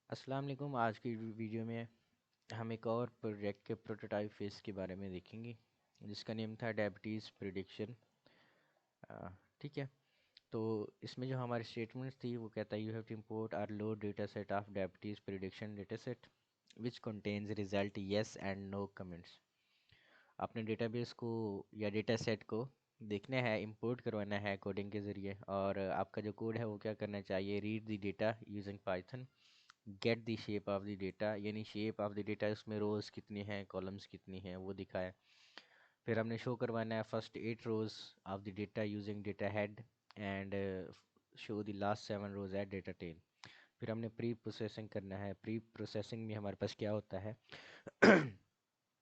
السلام علیکم۔ آج کی ویڈیو میں ہم ایک اور پروجیکٹ کے پروٹوٹائپ فیس کے بارے میں دیکھیں گے جس کا نیم تھا ڈائبٹیز پریڈکشن۔ ٹھیک ہے، تو اس میں جو ہماری اسٹیٹمنٹس تھی وہ کہتا ہے یو ہیو ٹو امپورٹ اور load data set of diabetes prediction data set which contains result yes and no comments. اپنے ڈیٹا بیس کو یا ڈیٹا سیٹ کو دیکھنا ہے، امپورٹ کروانا ہے کوڈنگ کے ذریعے، اور آپ کا جو کوڈ ہے وہ کیا کرنا چاہیے، read the data using Python, get the shape of the data, یعنی شیپ آف دی ڈیٹا اس میں روز کتنی ہیں، کالمز کتنی ہیں وہ دکھائے۔ پھر ہم نے شو کروانا ہے first 8 rows of the data using data head and show the last 7 rows at data tail. پھر ہم نے پری پروسیسنگ کرنا ہے۔ پری پروسیسنگ میں ہمارے پاس کیا ہوتا ہے،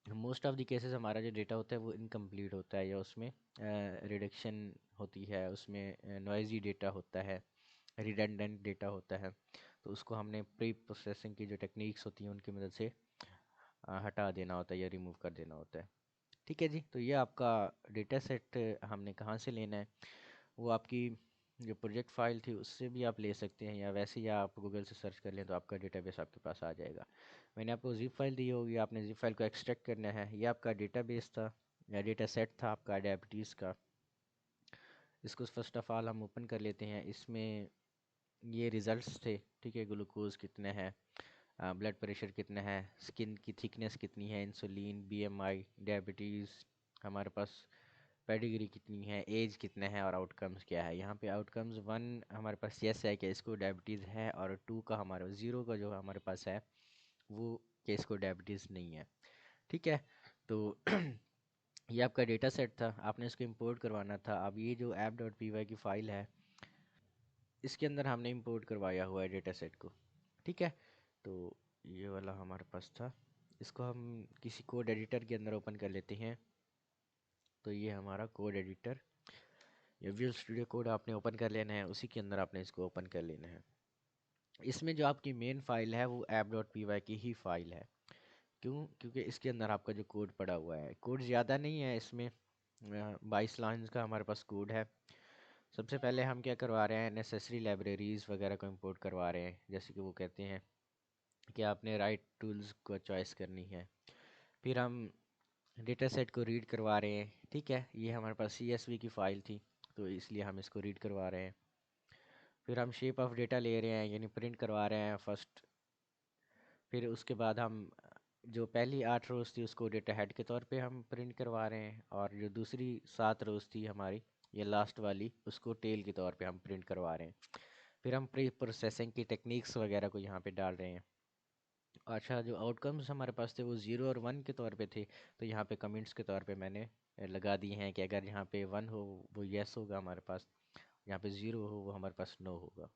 موسٹ آف دی کیسز ہمارا جو ڈیٹا ہوتا ہے وہ انکمپلیٹ ہوتا ہے، یا اس میں ریڈکشن ہوتی ہے، اس میں نوائزی ڈیٹا ہوتا ہے، ریڈنڈنٹ ڈیٹا ہوتا ہے، تو اس کو ہم نے پری پروسیسنگ کی جو ٹیکنیکس ہوتی ہیں ان کی مدد سے ہٹا دینا ہوتا ہے یا ریموو کر دینا ہوتا ہے۔ ٹھیک ہے جی، تو یہ آپ کا ڈیٹا سیٹ ہم نے کہاں سے لینا ہے، وہ آپ کی جو پروجیکٹ فائل تھی اس سے بھی آپ لے سکتے ہیں، یا ویسے ہی آپ گوگل سے سرچ کر لیں تو آپ کا ڈیٹا بیس آپ کے پاس آ جائے گا۔ میں نے آپ کو زپ فائل دی ہوگی، آپ نے زپ فائل کو ایکسٹریکٹ کرنا ہے۔ یہ آپ کا ڈیٹا بیس تھا یا ڈیٹا سیٹ تھا آپ کا ڈائبٹیز کا۔ اس کو فرسٹ آف آل ہم اوپن کر لیتے ہیں۔ اس میں یہ ریزلٹس تھے، ٹھیک ہے، گلوکوز کتنا ہے، بلڈ پریشر کتنا ہے، سکن کی تھکنس کتنی ہے، انسولین، بی ایم آئی، ڈائبٹیز، ہمارے پاس پیڈیگری کتنی ہے، ایج کتنا ہے، اور آؤٹ کمز کیا ہے۔ یہاں پہ آؤٹ کمز 1 ہمارے پاس یس ہے کہ اس کو ڈائبٹیز ہے، اور 2 کا ہمارا 0 کا جو ہمارے پاس ہے وہ کہ اس کو ڈائبٹیز نہیں ہے۔ ٹھیک ہے، تو یہ آپ کا ڈیٹا سیٹ تھا، آپ نے اس کو امپورٹ کروانا تھا۔ اب یہ جو ایپ ڈاٹ پی وائی کی فائل ہے اس کے اندر ہم نے امپورٹ کروایا ہوا ہے ڈیٹا سیٹ کو۔ ٹھیک ہے، تو یہ والا ہمارے پاس تھا، اس کو ہم کسی کوڈ ایڈیٹر کے اندر اوپن کر لیتے ہیں۔ تو یہ ہمارا کوڈ ایڈیٹر یا ویژول اسٹوڈیو کوڈ آپ نے اوپن کر لینا ہے، اسی کے اندر آپ نے اس کو اوپن کر لینا ہے۔ اس میں جو آپ کی مین فائل ہے وہ ایپ ڈاٹ پی وائی کی ہی فائل ہے۔ کیونکہ اس کے اندر آپ کا جو کوڈ پڑا ہوا ہے، کوڈ زیادہ نہیں ہے، اس میں 22 لائنز کا ہمارے پاس کوڈ ہے۔ سب سے پہلے ہم کیا کروا رہے ہیں، نیسیسری لائبریریز وغیرہ کو امپورٹ کروا رہے ہیں، جیسے کہ وہ کہتے ہیں کہ آپ نے رائٹ ٹولز کو چوائس کرنی ہے۔ پھر ہم ڈیٹا سیٹ کو ریڈ کروا رہے ہیں۔ ٹھیک ہے، یہ ہمارے پاس سی ایس وی کی فائل تھی تو اس لیے ہم اس کو ریڈ کروا رہے ہیں۔ پھر ہم شیپ آف ڈیٹا لے رہے ہیں، یعنی پرنٹ کروا رہے ہیں فرسٹ۔ پھر اس کے بعد ہم جو پہلی 8 روز تھی اس کو ڈیٹا ہیڈ کے طور پہ ہم پرنٹ کروا رہے ہیں، اور جو دوسری 7 روز تھی ہماری یہ لاسٹ والی، اس کو ٹیل کے طور پہ ہم پرنٹ کروا رہے ہیں۔ پھر ہم پری پروسیسنگ کی ٹیکنیکس وغیرہ کو یہاں پہ ڈال رہے ہیں۔ اچھا، جو آؤٹ کمز ہمارے پاس تھے وہ 0 اور 1 کے طور پہ تھے، تو یہاں پہ کمنٹس کے طور پہ میں نے لگا دی ہیں کہ اگر یہاں پہ 1 ہو وہ یس ہوگا ہمارے پاس، یہاں پہ 0 ہو وہ ہمارے پاس نو ہوگا۔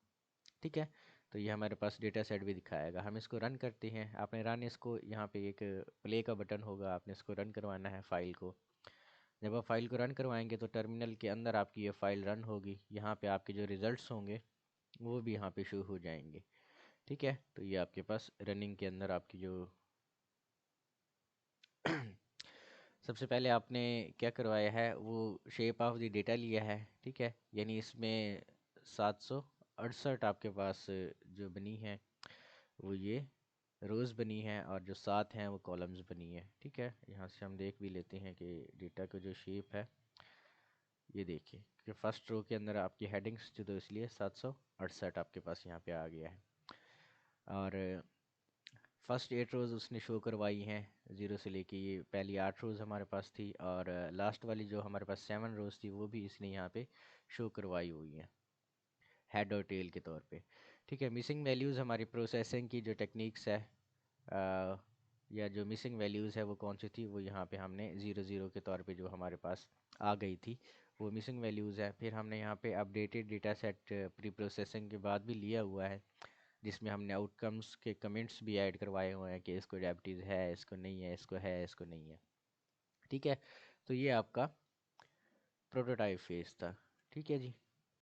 ٹھیک ہے، تو یہ ہمارے پاس ڈیٹا سیٹ بھی دکھائے گا۔ ہم اس کو رن کرتے ہیں، آپ نے رن اس کو، یہاں پہ ایک پلے کا بٹن ہوگا، آپ نے اس کو رن کروانا ہے فائل کو۔ جب آپ فائل کو رن کروائیں گے تو ٹرمینل کے اندر آپ کی یہ فائل رن ہوگی، یہاں پہ آپ کے جو ریزلٹس ہوں گے وہ بھی یہاں پہ شو ہو جائیں گے۔ ٹھیک ہے، تو یہ آپ کے پاس رننگ کے اندر آپ کی جو سب سے پہلے آپ نے کیا کروایا ہے وہ شیپ آف دی ڈیٹا لیا ہے۔ ٹھیک ہے، یعنی اس میں 768 آپ کے پاس جو بنی ہے وہ یہ روز بنی ہے، اور جو 7 ہیں وہ کالمز بنی ہے۔ ٹھیک ہے، یہاں سے ہم دیکھ بھی لیتے ہیں کہ ڈیٹا کا جو شیپ ہے یہ دیکھیں کہ فرسٹ رو کے اندر آپ کی ہیڈنگس تھی، تو اس لیے 768 آپ کے پاس یہاں پہ آ گیا ہے، اور فرسٹ 8 روز اس نے شو کروائی ہیں 0 سے لے کے، یہ پہلی 8 روز ہمارے پاس تھی، اور لاسٹ والی جو ہمارے پاس 7 روز تھی وہ بھی اس نے یہاں پہ شو کروائی ہوئی ہیں ہیڈ اور ٹیل کے طور پہ۔ ٹھیک ہے، مسنگ ویلیوز ہماری پروسیسنگ کی جو ٹیکنیکس ہے یا جو مسنگ ویلیوز ہے وہ کون سی تھی، وہ یہاں پہ ہم نے 0 کے طور پہ جو ہمارے پاس آ گئی تھی وہ مسنگ ویلیوز ہے۔ پھر ہم نے یہاں پہ اپڈیٹڈ ڈیٹا سیٹ پری پروسیسنگ کے بعد بھی لیا ہوا ہے، جس میں ہم نے آؤٹ کمز کے کمنٹس بھی ایڈ کروائے ہوئے ہیں کہ اس کو ڈائبٹیز ہے، اس کو نہیں ہے، اس کو ہے، اس کو نہیں ہے۔ ٹھیک ہے، تو یہ آپ کا پروٹوٹائپ فیز تھا۔ ٹھیک ہے جی۔